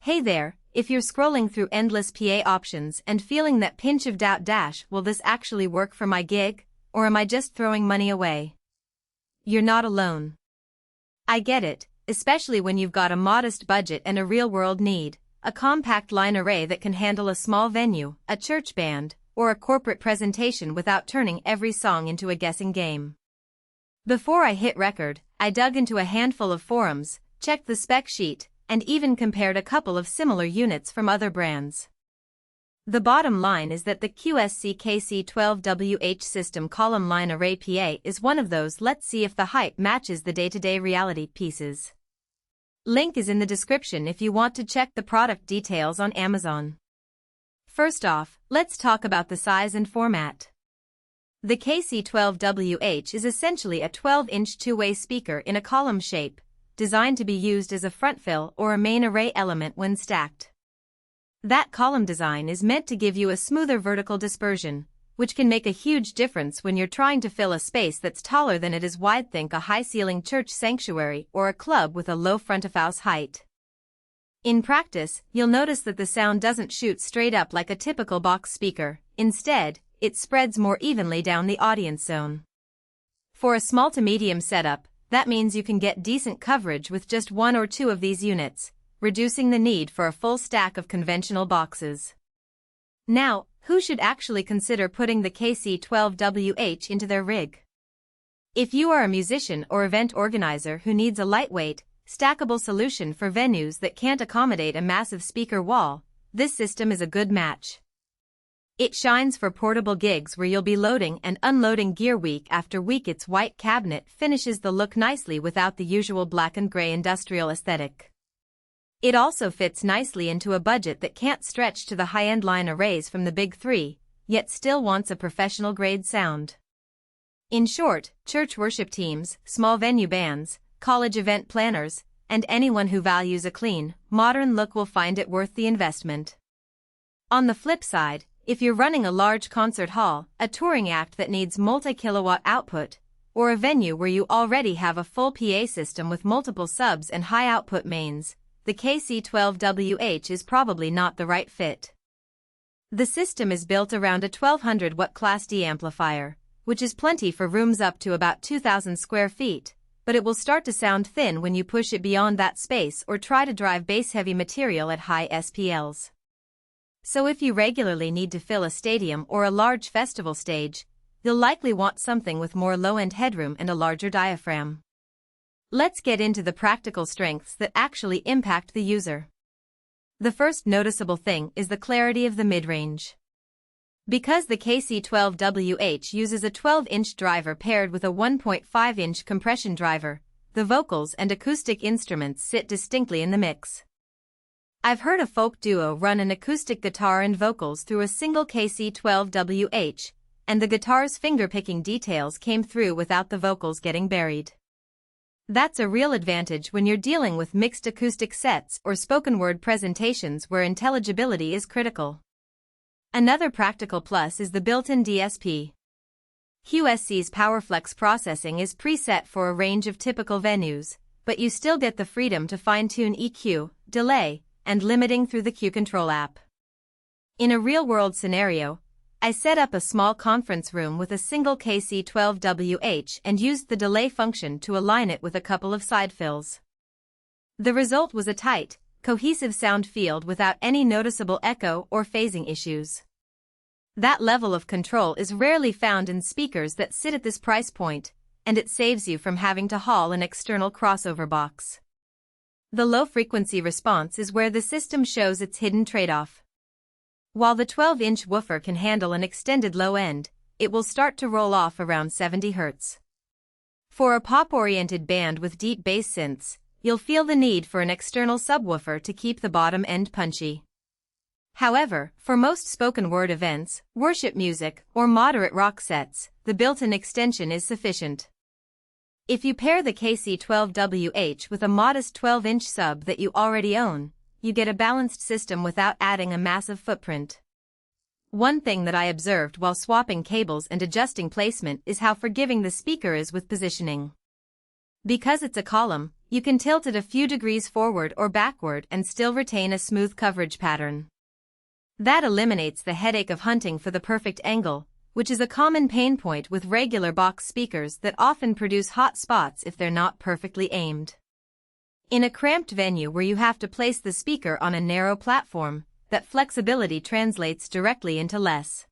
Hey there, if you're scrolling through endless PA options and feeling that pinch of doubt will this actually work for my gig, or am I just throwing money away? You're not alone. I get it, especially when you've got a modest budget and a real-world need, a compact line array that can handle a small venue, a church band, or a corporate presentation without turning every song into a guessing game. Before I hit record, I dug into a handful of forums, checked the spec sheet, and even compared a couple of similar units from other brands. The bottom line is that the QSC KC12 system column line array PA is one of those let's see if the hype matches the day-to-day reality pieces. Link is in the description if you want to check the product details on Amazon. First off, let's talk about the size and format. The KC12 is essentially a 12-inch two-way speaker in a column shape, designed to be used as a front fill or a main array element when stacked. That column design is meant to give you a smoother vertical dispersion, which can make a huge difference when you're trying to fill a space that's taller than it is wide. Think a high-ceiling church sanctuary or a club with a low front-of-house height. In practice, you'll notice that the sound doesn't shoot straight up like a typical box speaker. Instead, it spreads more evenly down the audience zone. For a small to medium setup, that means you can get decent coverage with just one or two of these units, reducing the need for a full stack of conventional boxes. Now, who should actually consider putting the KC12 into their rig? If you are a musician or event organizer who needs a lightweight, stackable solution for venues that can't accommodate a massive speaker wall, this system is a good match. It shines for portable gigs where you'll be loading and unloading gear week after week. Its white cabinet finishes the look nicely without the usual black and gray industrial aesthetic. It also fits nicely into a budget that can't stretch to the high-end line arrays from the big three, yet still wants a professional-grade sound. In short, church worship teams, small venue bands, college event planners, and anyone who values a clean, modern look will find it worth the investment. On the flip side, if you're running a large concert hall, a touring act that needs multi-kilowatt output, or a venue where you already have a full PA system with multiple subs and high-output mains, the KC12 is probably not the right fit. The system is built around a 1200-watt Class D amplifier, which is plenty for rooms up to about 2,000 square feet, but it will start to sound thin when you push it beyond that space or try to drive bass-heavy material at high SPLs. So if you regularly need to fill a stadium or a large festival stage, you'll likely want something with more low-end headroom and a larger diaphragm. Let's get into the practical strengths that actually impact the user. The first noticeable thing is the clarity of the mid-range. Because the KC12 uses a 12-inch driver paired with a 1.5-inch compression driver, the vocals and acoustic instruments sit distinctly in the mix. I've heard a folk duo run an acoustic guitar and vocals through a single KC12 and the guitar's finger-picking details came through without the vocals getting buried. That's a real advantage when you're dealing with mixed acoustic sets or spoken-word presentations where intelligibility is critical. Another practical plus is the built-in DSP. QSC's PowerFlex processing is preset for a range of typical venues, but you still get the freedom to fine-tune EQ, delay, and limiting through the Q Control app. In a real-world scenario, I set up a small conference room with a single KC12 and used the delay function to align it with a couple of side fills. The result was a tight, cohesive sound field without any noticeable echo or phasing issues. That level of control is rarely found in speakers that sit at this price point, and it saves you from having to haul an external crossover box. The low-frequency response is where the system shows its hidden trade-off. While the 12-inch woofer can handle an extended low end, it will start to roll off around 70 Hz. For a pop-oriented band with deep bass synths, you'll feel the need for an external subwoofer to keep the bottom end punchy. However, for most spoken-word events, worship music, or moderate rock sets, the built-in extension is sufficient. If you pair the KC12 with a modest 12-inch sub that you already own, you get a balanced system without adding a massive footprint. One thing that I observed while swapping cables and adjusting placement is how forgiving the speaker is with positioning. Because it's a column, You can tilt it a few degrees forward or backward and still retain a smooth coverage pattern. That eliminates the headache of hunting for the perfect angle, which is a common pain point with regular box speakers that often produce hot spots if they're not perfectly aimed. In a cramped venue where you have to place the speaker on a narrow platform, that flexibility translates directly into less